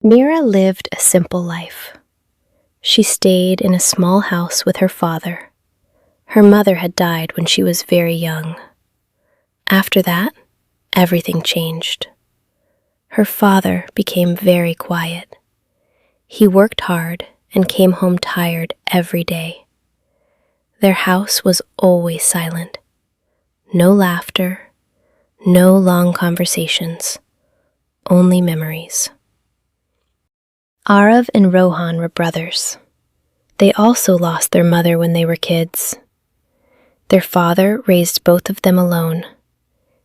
Mira lived a simple life. She stayed in a small house with her father. Her mother had died when she was very young. After that, everything changed. Her father became very quiet. He worked hard and came home tired every day. Their house was always silent. No laughter, no long conversations, only memories. Arav and Rohan were brothers. They also lost their mother when they were kids. Their father raised both of them alone.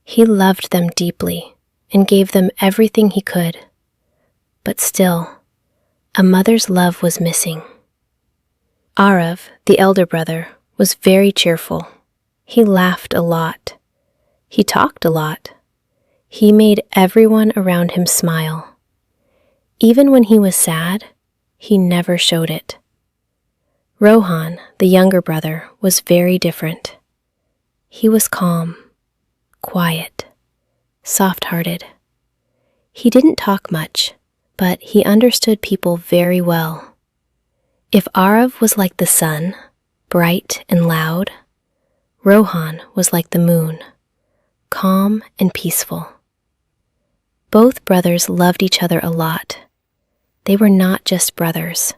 He loved them deeply and gave them everything he could. But still, a mother's love was missing. Arav, the elder brother, was very cheerful. He laughed a lot. He talked a lot. He made everyone around him smile. Even when he was sad, he never showed it. Rohan, the younger brother, was very different. He was calm, quiet, soft-hearted. He didn't talk much, but he understood people very well. If Arav was like the sun, bright and loud, Rohan was like the moon, calm and peaceful. Both brothers loved each other a lot. They were not just brothers.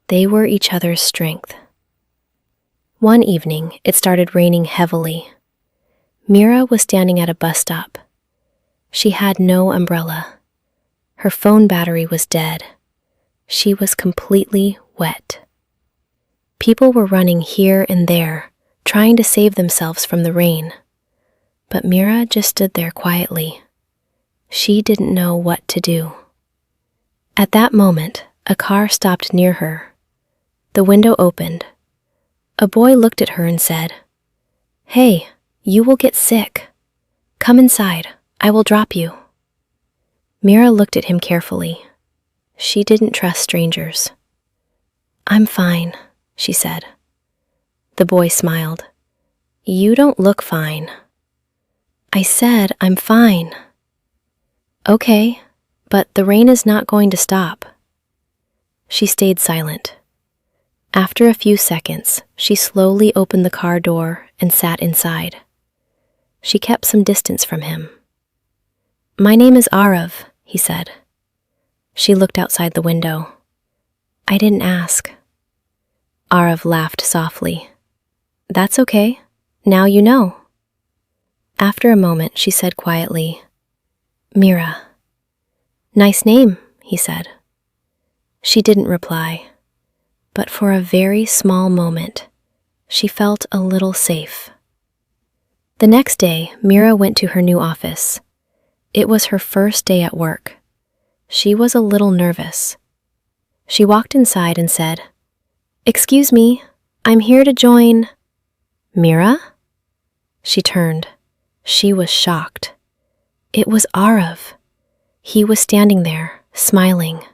They were each other's strength. One evening, it started raining heavily. Mira was standing at a bus stop. She had no umbrella. Her phone battery was dead. She was completely wet. People were running here and there, trying to save themselves from the rain. But Mira just stood there quietly. She didn't know what to do. At that moment, a car stopped near her. The window opened. A boy looked at her and said, "Hey, you will get sick. Come inside. I will drop you." Mira looked at him carefully. She didn't trust strangers. "I'm fine," she said. The boy smiled. "You don't look fine." "I said I'm fine." "Okay, but the rain is not going to stop." She stayed silent. After a few seconds, she slowly opened the car door and sat inside. She kept some distance from him. "My name is Arav," he said. She looked outside the window. "I didn't ask." Arav laughed softly. "That's okay. Now you know." After a moment, she said quietly, "Mira." "Nice name," he said. She didn't reply, but for a very small moment, she felt a little safe. The next day, Mira went to her new office. It was her first day at work. She was a little nervous. She walked inside and said, "Excuse me, I'm here to join." "Mira?" She turned. She was shocked. It was Arav. He was standing there, smiling.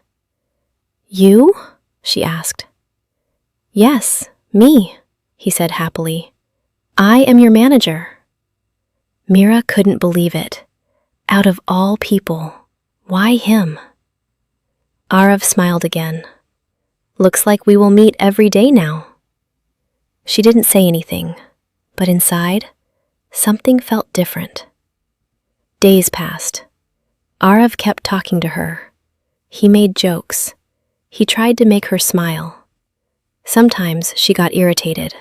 "You?" she asked. "Yes, me," he said happily. "I am your manager." Mira couldn't believe it. Out of all people, why him? Arav smiled again. "Looks like we will meet every day now." She didn't say anything, but inside, something felt different. Days passed. Arav kept talking to her. He made jokes. He tried to make her smile. Sometimes she got irritated.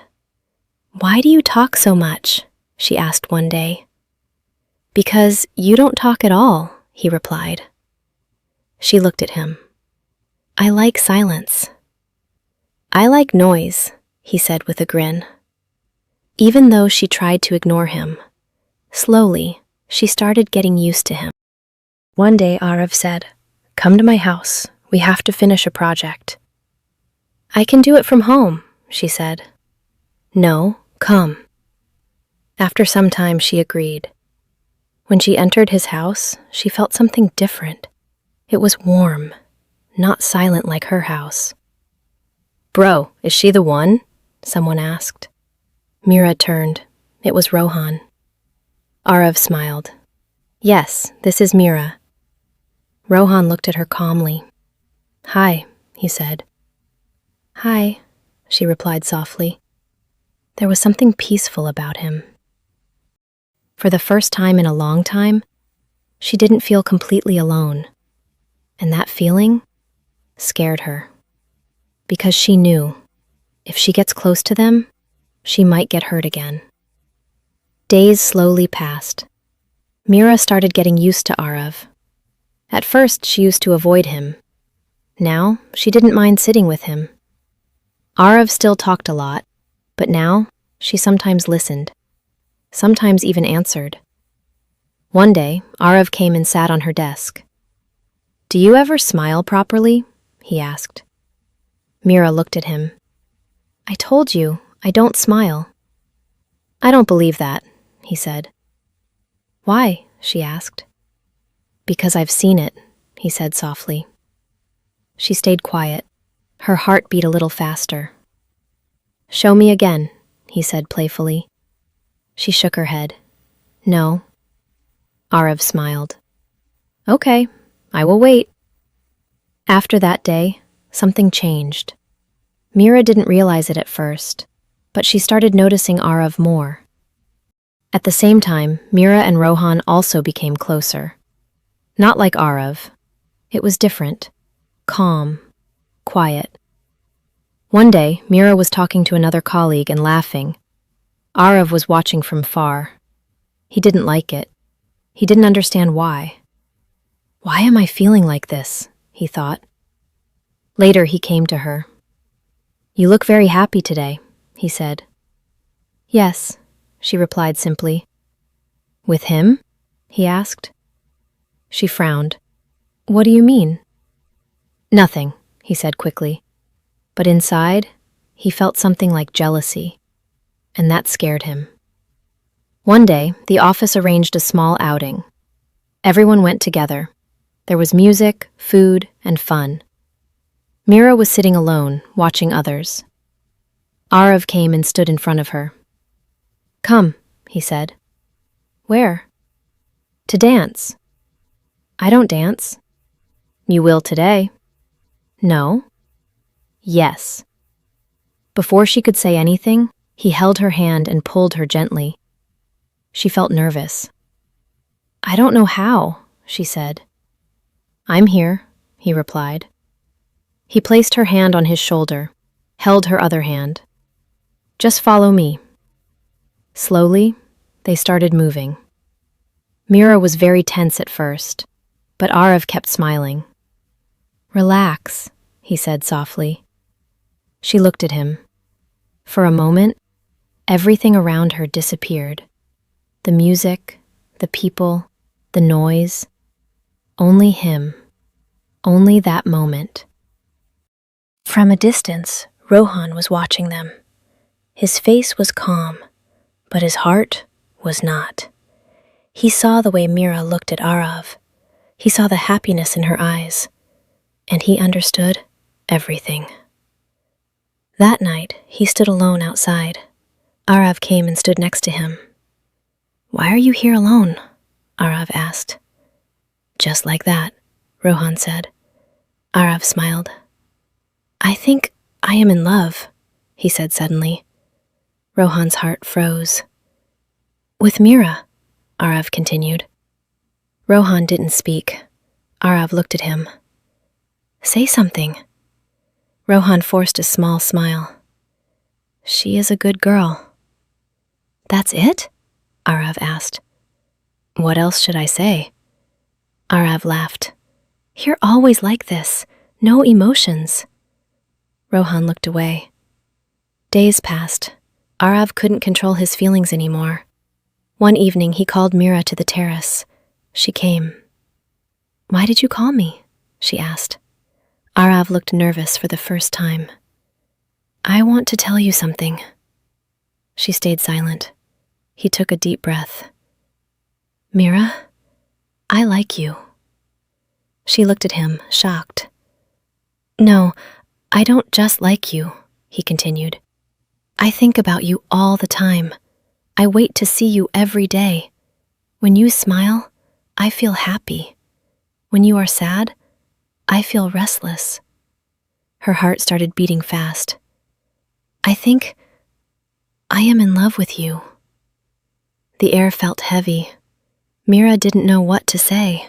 "Why do you talk so much?" she asked one day. "Because you don't talk at all," he replied. She looked at him. "I like silence." "I like noise," he said with a grin. Even though she tried to ignore him, slowly, she started getting used to him. One day, Arav said, "Come to my house. We have to finish a project." "I can do it from home," she said. "No, come." After some time, she agreed. When she entered his house, she felt something different. It was warm, not silent like her house. "Bro, is she the one?" someone asked. Mira turned. It was Rohan. Arav smiled. "Yes, this is Mira." Rohan looked at her calmly. "Hi," he said. "Hi," she replied softly. There was something peaceful about him. For the first time in a long time, she didn't feel completely alone, and that feeling scared her, because she knew if she gets close to them, she might get hurt again. Days slowly passed. Mira started getting used to Arav. At first, she used to avoid him. Now, she didn't mind sitting with him. Arav still talked a lot, but now she sometimes listened, sometimes even answered. One day, Arav came and sat on her desk. "Do you ever smile properly?" he asked. Mira looked at him. "I told you, I don't smile." "I don't believe that," he said. "Why?" she asked. "Because I've seen it," he said softly. She stayed quiet. Her heart beat a little faster. "Show me again," he said playfully. She shook her head. "No." Arav smiled. "Okay, I will wait." After that day, something changed. Mira didn't realize it at first, but she started noticing Arav more. At the same time, Mira and Rohan also became closer. Not like Arav. It was different. Calm. Quiet. One day, Mira was talking to another colleague and laughing. Arav was watching from far. He didn't like it. He didn't understand why. "Why am I feeling like this?" he thought. Later, he came to her. "You look very happy today," he said. "Yes," she replied simply. "With him?" he asked. She frowned. "What do you mean?" "Nothing," he said quickly. But inside, he felt something like jealousy, and that scared him. One day, the office arranged a small outing. Everyone went together. There was music, food, and fun. Mira was sitting alone, watching others. Arav came and stood in front of her. "Come," he said. "Where?" "To dance." "I don't dance." "You will today." "No." "Yes." Before she could say anything, he held her hand and pulled her gently. She felt nervous. "I don't know how," she said. "I'm here," he replied. He placed her hand on his shoulder, held her other hand. "Just follow me." Slowly, they started moving. Mira was very tense at first, but Arav kept smiling. "Relax," he said softly. She looked at him. For a moment, everything around her disappeared. The music, the people, the noise. Only him. Only that moment. From a distance, Rohan was watching them. His face was calm, but his heart was not. He saw the way Mira looked at Arav. He saw the happiness in her eyes, and he understood everything. That night, he stood alone outside. Arav came and stood next to him. "Why are you here alone?" Arav asked. "Just like that," Rohan said. Arav smiled. "I think I am in love," he said suddenly. Rohan's heart froze. "With Mira," Arav continued. Rohan didn't speak. Arav looked at him. "Say something." Rohan forced a small smile. "She is a good girl." "That's it?" Arav asked. "What else should I say?" Arav laughed. "You're always like this. No emotions." Rohan looked away. Days passed. Arav couldn't control his feelings anymore. One evening, he called Mira to the terrace. She came. "Why did you call me?" she asked. Arav looked nervous for the first time. "I want to tell you something." She stayed silent. He took a deep breath. "Mira, I like you." She looked at him, shocked. "No, I don't just like you," he continued. "I think about you all the time. I wait to see you every day. When you smile, I feel happy. When you are sad, I feel restless. Her heart started beating fast. "I think I am in love with you." The air felt heavy. Mira didn't know what to say.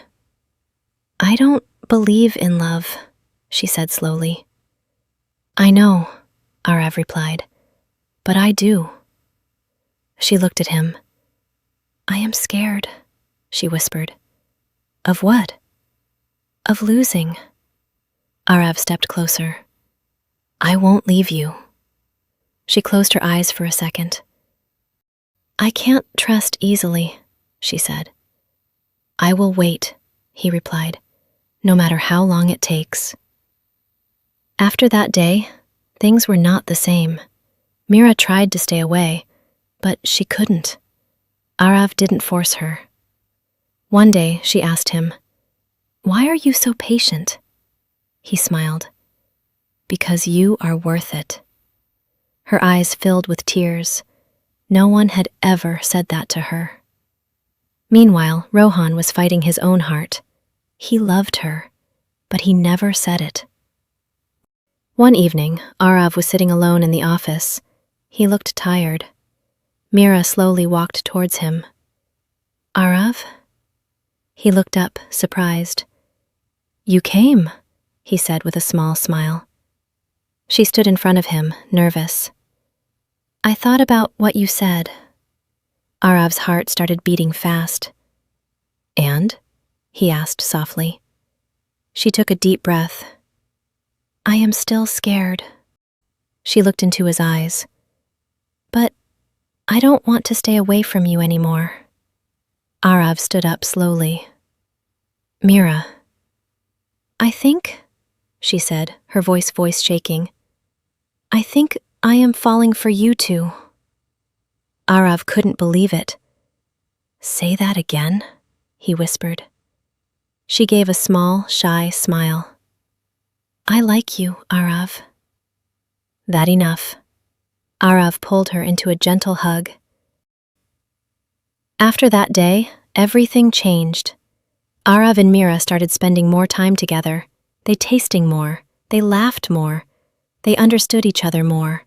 "I don't believe in love," she said slowly. "I know," Arav replied, "but I do." She looked at him. "I am scared," she whispered. "Of what?" "Of losing." Arav stepped closer. "I won't leave you." She closed her eyes for a second. "I can't trust easily," she said. "I will wait," he replied, "no matter how long it takes." After that day, things were not the same. Mira tried to stay away, but she couldn't. Arav didn't force her. One day, she asked him, "Why are you so patient?" He smiled. "Because you are worth it." Her eyes filled with tears. No one had ever said that to her. Meanwhile, Rohan was fighting his own heart. He loved her, but he never said it. One evening, Arav was sitting alone in the office. He looked tired. Mira slowly walked towards him. "Arav?" He looked up, surprised. "You came," he said with a small smile. She stood in front of him, nervous. "I thought about what you said." Arav's heart started beating fast. "And?" he asked softly. She took a deep breath. "I am still scared." She looked into his eyes. "But I don't want to stay away from you anymore." Arav stood up slowly. "Mira." "I think," she said, her voice shaking, "I think I am falling for you too." Arav couldn't believe it. "Say that again," he whispered. She gave a small, shy smile. "I like you, Arav." That enough. Arav pulled her into a gentle hug. After that day, everything changed. Arav and Mira started spending more time together. They tasting more. They laughed more. They understood each other more.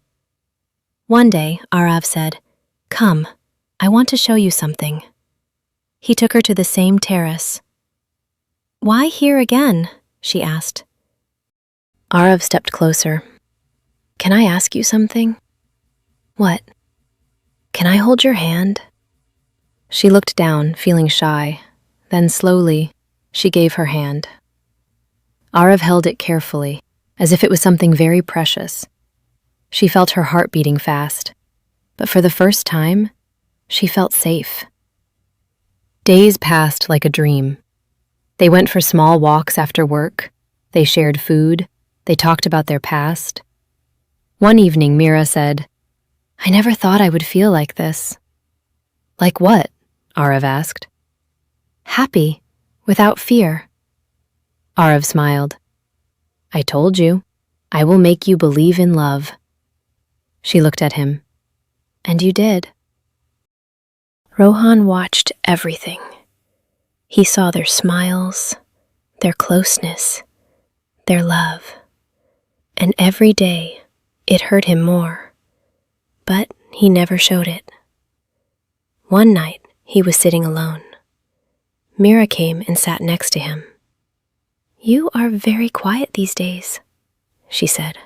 One day, Arav said, "Come, I want to show you something." He took her to the same terrace. "Why here again?" she asked. Arav stepped closer. "Can I ask you something?" "What?" "Can I hold your hand?" She looked down, feeling shy. Then slowly, she gave her hand. Arav held it carefully, as if it was something very precious. She felt her heart beating fast, but for the first time, she felt safe. Days passed like a dream. They went for small walks after work. They shared food. They talked about their past. One evening, Mira said, "I never thought I would feel like this." "Like what?" Arav asked. "Happy, without fear." Arav smiled. "I told you, I will make you believe in love." She looked at him. "And you did." Rohan watched everything. He saw their smiles, their closeness, their love. And every day, it hurt him more. But he never showed it. One night, he was sitting alone. Mira came and sat next to him. "You are very quiet these days," she said.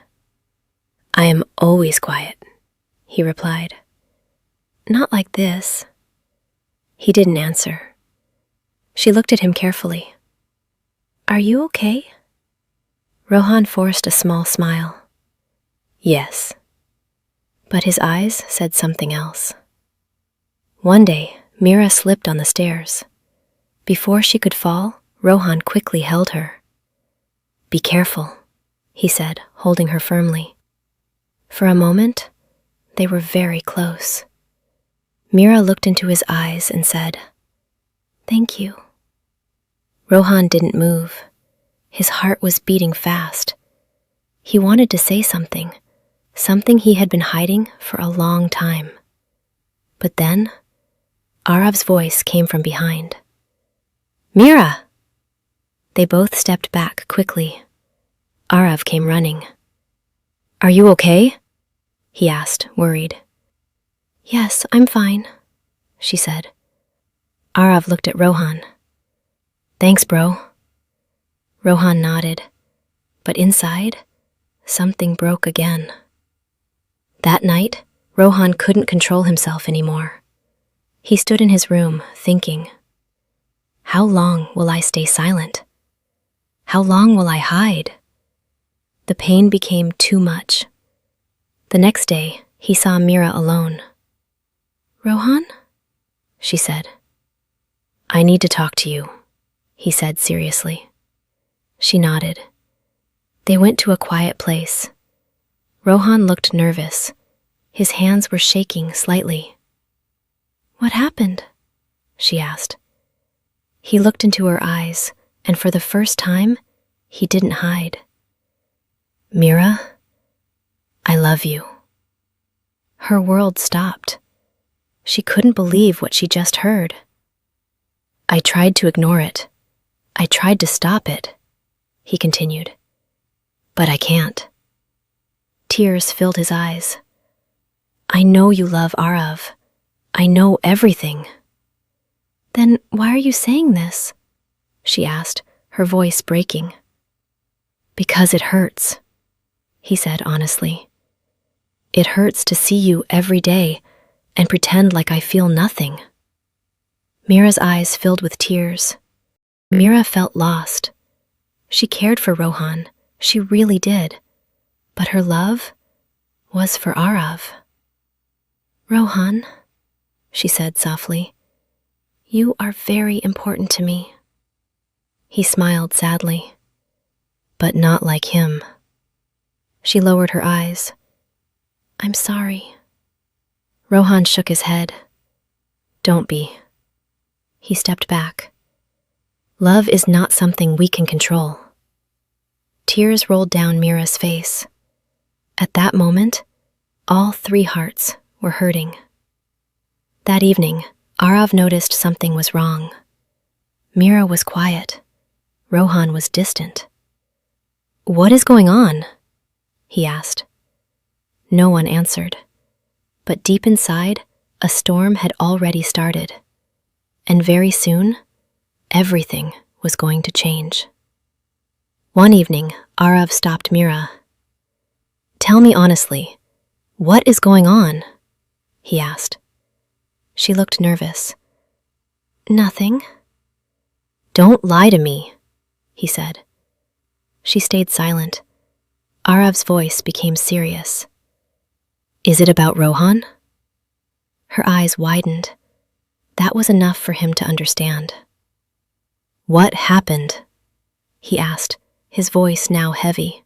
"I am always quiet," he replied. "Not like this." He didn't answer. She looked at him carefully. "Are you okay?" Rohan forced a small smile. "Yes." But his eyes said something else. One day, Mira slipped on the stairs. Before she could fall, Rohan quickly held her. "Be careful," he said, holding her firmly. For a moment, they were very close. Mira looked into his eyes and said, "Thank you." Rohan didn't move. His heart was beating fast. He wanted to say something he had been hiding for a long time. But then, Arav's voice came from behind. "Mira!" They both stepped back quickly. Arav came running. Are you okay? He asked, worried. Yes, I'm fine, she said. Arav looked at Rohan. Thanks, bro. Rohan nodded, but inside, something broke again. That night, Rohan couldn't control himself anymore. He stood in his room, thinking, how long will I stay silent? How long will I hide? The pain became too much. The next day, he saw Mira alone. Rohan? She said. I need to talk to you, he said seriously. She nodded. They went to a quiet place. Rohan looked nervous. His hands were shaking slightly. What happened? She asked. He looked into her eyes, and for the first time, he didn't hide. Mira, I love you. Her world stopped. She couldn't believe what she just heard. I tried to ignore it. I tried to stop it, he continued. But I can't. Tears filled his eyes. I know you love Arav. I know everything. Then why are you saying this? She asked, her voice breaking. Because it hurts, he said honestly. It hurts to see you every day and pretend like I feel nothing. Mira's eyes filled with tears. Mira felt lost. She cared for Rohan, she really did. But her love was for Arav. Rohan, she said softly, you are very important to me. He smiled sadly. But not like him. She lowered her eyes. I'm sorry. Rohan shook his head. Don't be. He stepped back. Love is not something we can control. Tears rolled down Mira's face. At that moment, all three hearts were hurting. That evening, Arav noticed something was wrong. Mira was quiet. Rohan was distant. What is going on? He asked. No one answered. But deep inside, a storm had already started. And very soon, everything was going to change. One evening, Arav stopped Mira. Tell me honestly, what is going on? He asked. She looked nervous. Nothing. Don't lie to me, he said. She stayed silent. Arav's voice became serious. Is it about Rohan? Her eyes widened. That was enough for him to understand. What happened? He asked, his voice now heavy.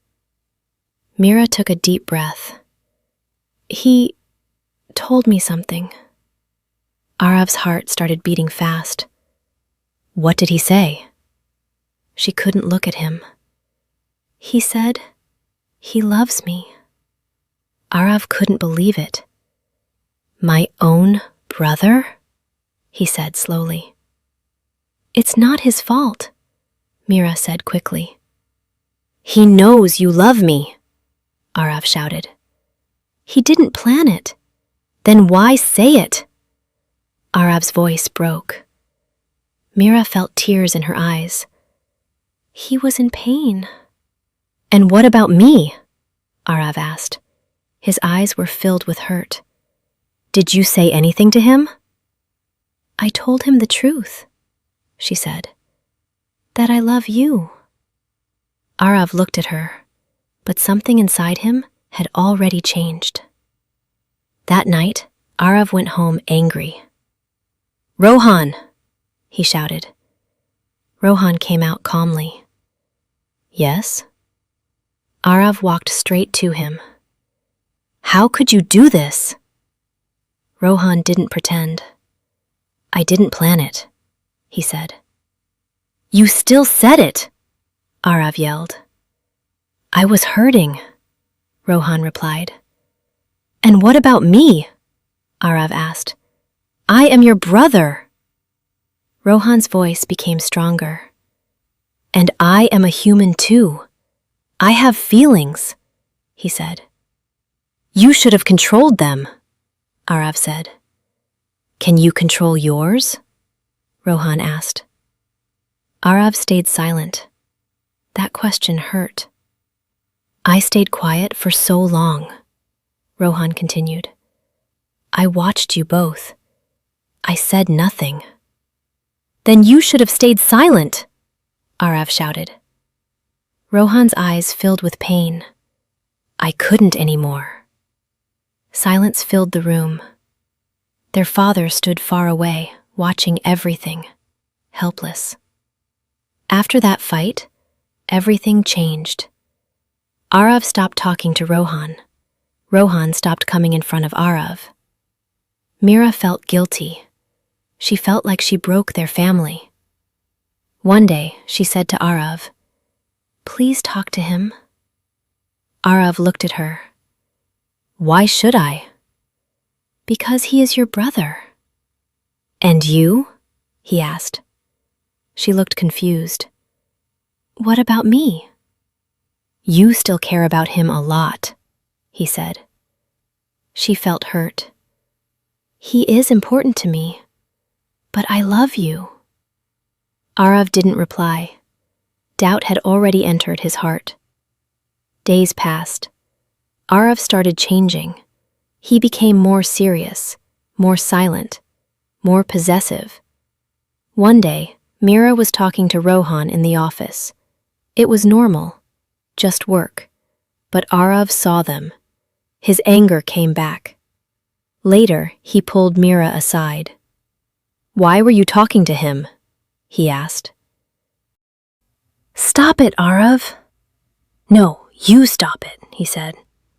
Mira took a deep breath. He told me something. Arav's heart started beating fast. What did he say? She couldn't look at him. He said, he loves me. Arav couldn't believe it. My own brother? He said slowly. It's not his fault, Mira said quickly. He knows you love me, Arav shouted. He didn't plan it. Then why say it? Arav's voice broke. Mira felt tears in her eyes. He was in pain. And what about me? Arav asked. His eyes were filled with hurt. Did you say anything to him? I told him the truth, she said. That I love you. Arav looked at her, but something inside him had already changed. That night, Arav went home angry. Rohan, he shouted. Rohan came out calmly. Yes? Arav walked straight to him. How could you do this? Rohan didn't pretend. I didn't plan it, he said. You still said it, Arav yelled. I was hurting, Rohan replied. And what about me? Arav asked. I am your brother. Rohan's voice became stronger. And I am a human too. I have feelings, he said. You should have controlled them, Arav said. Can you control yours? Rohan asked. Arav stayed silent. That question hurt. I stayed quiet for so long, Rohan continued. I watched you both. I said nothing. Then you should have stayed silent, Arav shouted. Rohan's eyes filled with pain. I couldn't anymore. Silence filled the room. Their father stood far away, watching everything, helpless. After that fight, everything changed. Arav stopped talking to Rohan. Rohan stopped coming in front of Arav. Mira felt guilty. She felt like she broke their family. One day, she said to Arav, "Please talk to him." Arav looked at her. "Why should I?" "Because he is your brother." "And you?" he asked. She looked confused. "What about me?" "You still care about him a lot," he said. She felt hurt. "He is important to me, but I love you." Arav didn't reply. Doubt had already entered his heart. Days passed. Arav started changing. He became more serious, more silent, more possessive. One day, Mira was talking to Rohan in the office. It was normal, just work. But Arav saw them. His anger came back. Later, he pulled Mira aside. "Why were you talking to him?" he asked. "Stop it, Arav." "No, you stop it," he said.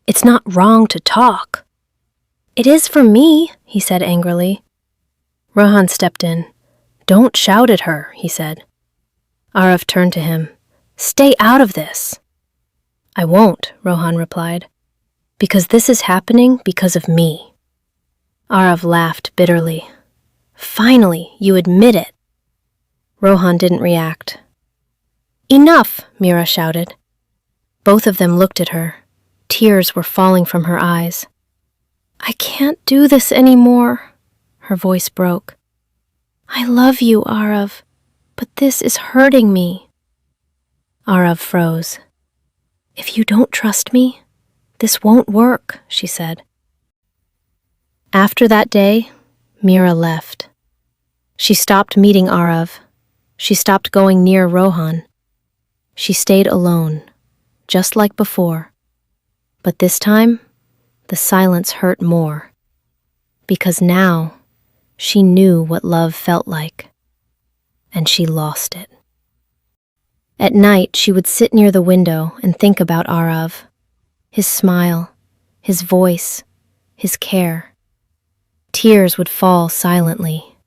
"It's not wrong to talk." "It is for me," he said angrily. Rohan stepped in. "Don't shout at her," he said. Arav turned to him. "Stay out of this." "I won't," Rohan replied, "because this is happening because of me." Arav laughed bitterly. "Finally, you admit it." Rohan didn't react. "Enough," Mira shouted. Both of them looked at her. Tears were falling from her eyes. "I can't do this anymore," her voice broke. "I love you, Arav, but this is hurting me." Arav froze. "If you don't trust me, this won't work," she said. After that day, Mira left. She stopped meeting Arav. She stopped going near Rohan. She stayed alone, just like before. But this time, the silence hurt more. Because now, she knew what love felt like. And she lost it. At night, she would sit near the window and think about Arav. His smile, his voice, his care. Tears would fall silently.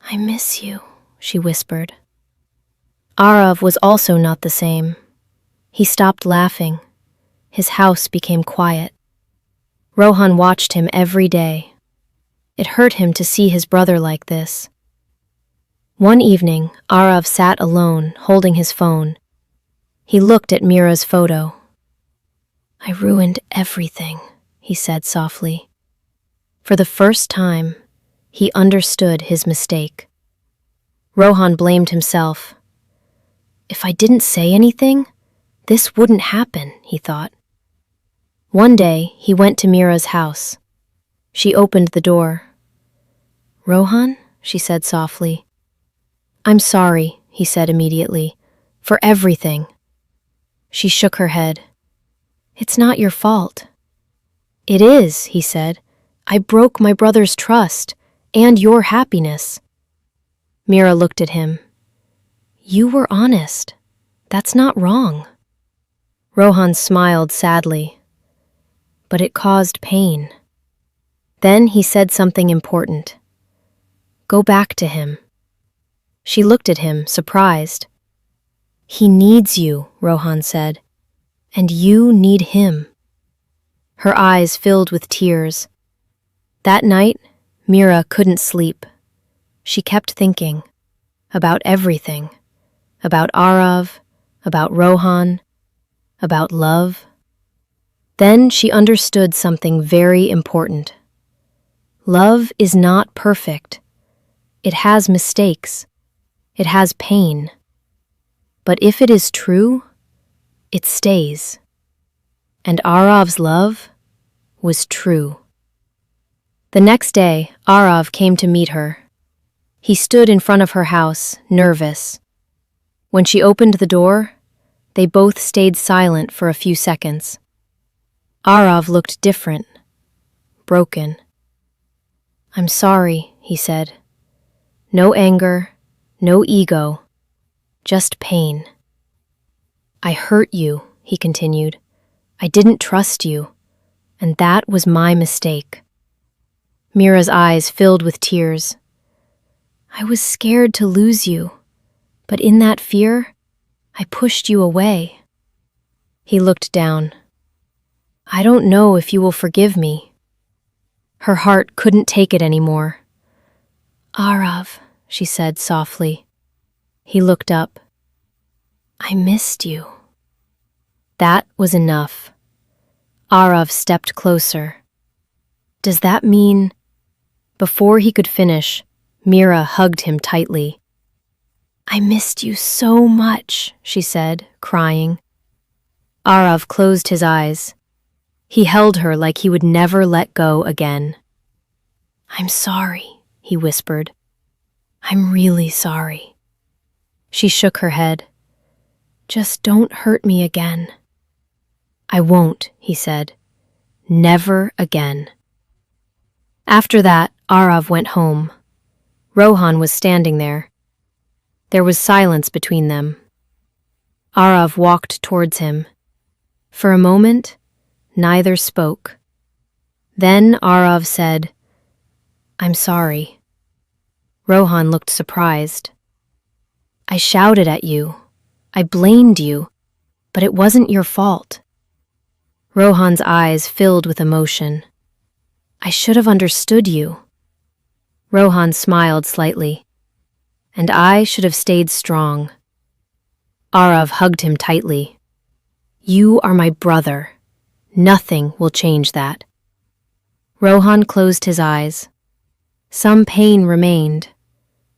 "I miss you," she whispered. Arav was also not the same. He stopped laughing. His house became quiet. Rohan watched him every day. It hurt him to see his brother like this. One evening, Arav sat alone, holding his phone. He looked at Mira's photo. "I ruined everything," he said softly. For the first time, he understood his mistake. Rohan blamed himself. "If I didn't say anything, this wouldn't happen," he thought. One day, he went to Mira's house. She opened the door. "Rohan?" she said softly. "I'm sorry," he said immediately, "for everything." She shook her head. "It's not your fault." "It is," he said. "I broke my brother's trust, and your happiness." Mira looked at him. "You were honest. That's not wrong." Rohan smiled sadly. But it caused pain. Then he said something important. "Go back to him." She looked at him, surprised. "He needs you," Rohan said, "and you need him." Her eyes filled with tears. That night, Mira couldn't sleep. She kept thinking about everything, about Arav, about Rohan, about love. Then she understood something very important. Love is not perfect. It has mistakes. It has pain. But if it is true, it stays. And Arav's love was true. The next day, Arav came to meet her. He stood in front of her house, nervous. When she opened the door, they both stayed silent for a few seconds. Arav looked different, broken. "I'm sorry," he said. "No anger, no ego, just pain." "I hurt you," he continued. "I didn't trust you, and that was my mistake." Mira's eyes filled with tears. "I was scared to lose you, but in that fear, I pushed you away." He looked down. "I don't know if you will forgive me." Her heart couldn't take it anymore. "Arav," she said softly. He looked up. "I missed you." That was enough. Arav stepped closer. "Does that mean—" Before he could finish, Mira hugged him tightly. "I missed you so much," she said, crying. Arav closed his eyes. He held her like he would never let go again. "I'm sorry," he whispered. "I'm really sorry." She shook her head. "Just don't hurt me again." "I won't," he said. "Never again." After that, Arav went home. Rohan was standing there. There was silence between them. Arav walked towards him. For a moment, neither spoke. Then Arav said, "I'm sorry." Rohan looked surprised. "I shouted at you. I blamed you, but it wasn't your fault." Rohan's eyes filled with emotion. "I should have understood you." Rohan smiled slightly. "And I should have stayed strong." Arav hugged him tightly. "You are my brother. Nothing will change that." Rohan closed his eyes. Some pain remained,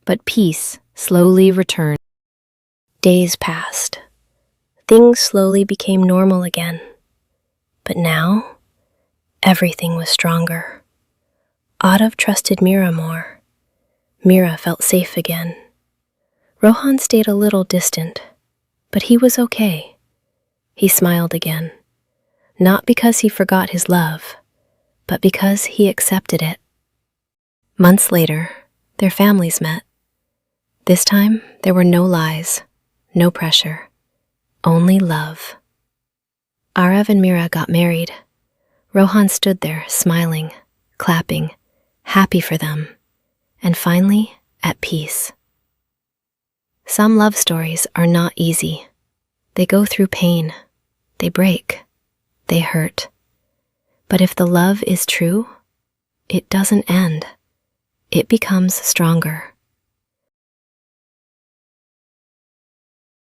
but peace slowly returned. Days passed. Things slowly became normal again. But now, everything was stronger. Arav trusted Mira more. Mira felt safe again. Rohan stayed a little distant, but he was okay. He smiled again, not because he forgot his love, but because he accepted it. Months later, their families met. This time, there were no lies, no pressure, only love. Arav and Mira got married. Rohan stood there, smiling, clapping, happy for them, and finally, at peace. Some love stories are not easy. They go through pain. They break. They hurt. But if the love is true, it doesn't end. It becomes stronger.